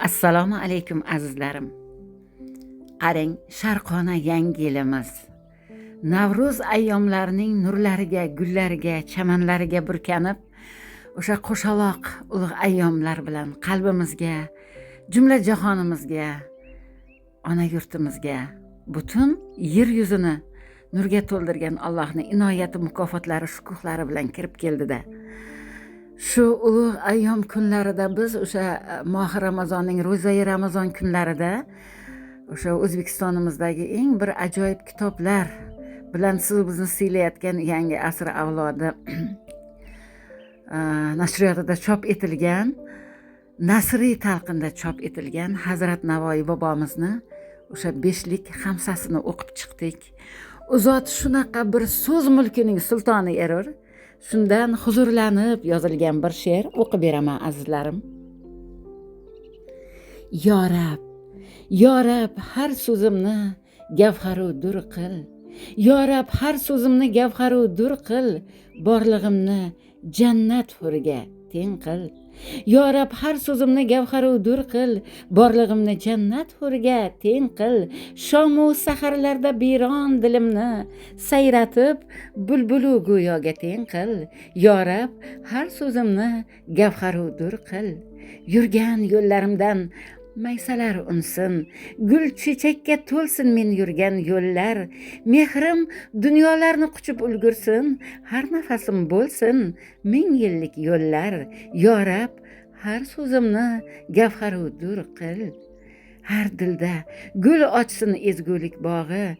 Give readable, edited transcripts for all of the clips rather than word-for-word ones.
Assalomu alaykum azizlarim. Qarang, sharqona yangi yilimiz. Navruz ayyomlarining nurlariga, gullariga, chamanlariga burkanib, o'sha qo'shaloq ulug' ayyomlar bilan qalbimizga, jumla jahonimizga, ona yurtimizga, butun yer yuzini nurga to'ldirgan Allohning inoyati, mukofotlari, shukuhlari bilan kirib keldida. Shu ulug' ayyom kunlarida biz o'sha mohi Ramazonning ro'zai Ramazon kunlarida o'sha O'zbekistonimizdagi eng bir ajoyib kitoblar bilan siz bizni siylayotgan yangi asr avlodi nashriyotida chop etilgan, nasriy talqinda chop etilgan Hazrat Navoiy bobomizni o'sha 5lik xamsasini o'qib chiqdik. U zot shunaqa bir so'z mulkining sultoni erur. Shundan huzurlanib yozilgan bir she'r o'qib beraman azizlarim. Yo Rab, har so'zimni gavharu dur qil. Yo Rab, har so'zimni gavharu dur qil. Borlig'imni jannat huriga teng qil. Yo Rab, har so'zimni gavharu dur qil. Borlig'imni jannat huriga teng qil. Shomu saharlarda biron dilimni sayratib bulbulu go'yoga teng qil. Yo Rab, har so'zimni gavharu dur qil. Yurgan yo'llarimdan maysalar unsin, gul chechakka to'lsin men yurgan yo'llar. Mehrim dunyolarni quchib ulgursin, har nafasim bo'lsin 1000 yillik yo'llar. Yo Rab, har so'zimni gavharu dur qil. Har dilda gul ochsin ezgulik bog'i,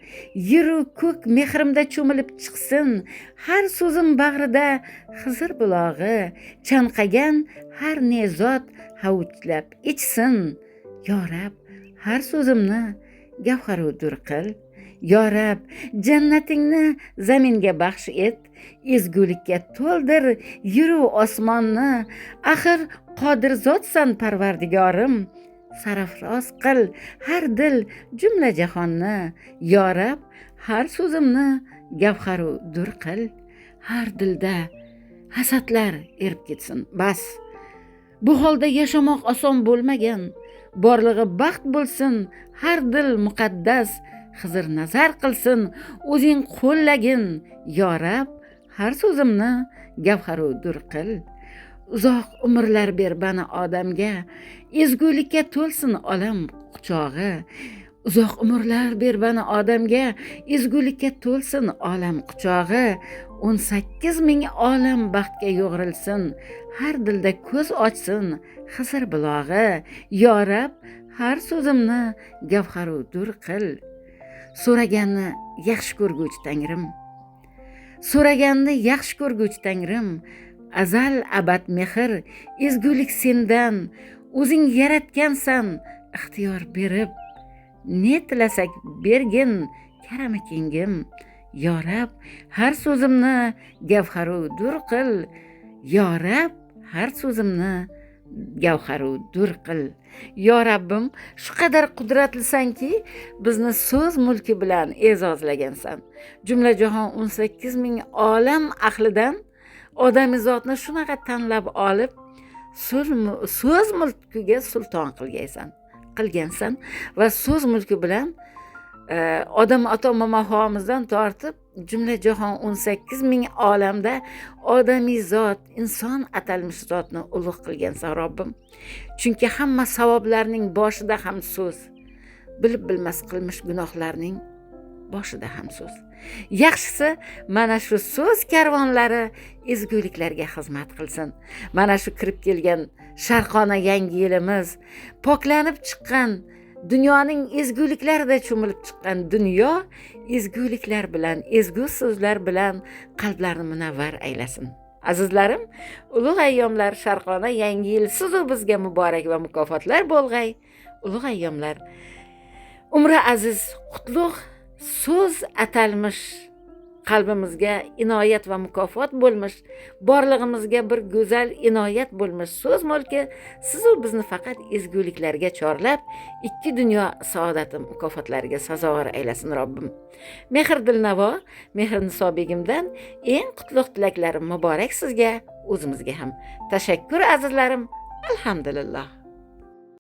yeru ko'k mehrimda cho'milib chiqsin. Har so'zim bag'rida Xizr bulog'i, chanqagan har nezot havuchlab ichsin. Yo Rab, har so'zimni gavharu dur qil. Yo Rab, jannatingni zaminga baxsh et, ezgulikka to'ldir yeru osmonni. Axir qodir zotsan Parvardigorim, sarafroz qil har dil jumla jahonni. Yo Rab, har so'zimni gavharu dur qil. Har dilda hasadlar erib ketsin. Bas, bu holda yashamoq oson bo'lmagan. Borlig'i baxt bo'lsin, har dil muqaddas. Xizr nazar qilsin, o'zing qo'llagin. Yo Rab, har so'zimni gavharu dur qil. Uzoq umrlar ber bana odamga, ezgulikka to'lsin olam quchog'i. Uzoq umrlar ber bana odamga, ezgulikka to'lsin olam quchog'i. 18,000 olam baxtga yo'g'rilsin, har dilda ko'z ochsin Xizr bulog'i. Yo Rab, har so'zimni gavharu dur qil. So'raganni yaxshi ko'rguvchi Tangrim, so'raganni yaxshi ko'rguvchi Tangrim, azal abad mehr, ezgulik sendan. O'zing yaratgansan ixtiyor berib, ne tilasak bergin karami kengim. Yo Rab, har so'zimni gavharu dur qil. Yo Rab, har so'zimni gavharu dur qil. Yo Rabbim, shu qadar qudratlisanki, bizni so'z mulki bilan e'zozlagansan. Jumla jahon 18,000 olam ahlidan odamizotni shunaqa tanlab olib, so'z mulkiga sulton qilgansan va so'z mulki bilan odam ota momohomizdan tortib jumla jahon 18,000 olamda odamiy zot, inson atalmish zotni ulug' qilgansan Robbim. Chunki hamma savoblarning boshida ham so'z, bilib bilmas qilmish gunohlarning boshida ham so'z. Yaxshisi, mana shu so'z karvonlari ezguliklarga xizmat qilsin. Mana shu kirib kelgan sharqona yangi yilimiz, poklanib chiqqan dunyoning ezguliklarida cho'milib chiqqan dunyo ezguliklar bilan, ezgu so'zlar bilan qalblarni munavvar aylasin. Azizlarim, ulug' ayyomlar, sharqona yangi yil sizu bizga muborak va mukofotlar bo'lg'ay. Ulug' ayyomlar, umri aziz, qutlug' so'z atalmish, qalbimizga inoyat va mukofot bo'lmish, borlig'imizga bir go'zal inoyat bo'lmish so'z mulki sizu bizni faqat ezguliklarga chorlab, ikki dunyo saodati mukofotlariga sazovor aylasin Robbim. Mehr Dilnavo, Mehr Niso begimdan eng qutlug' tilaklarim muborak sizga, o'zimizga ham. Tashakkur azizlarim. alhamdulillah.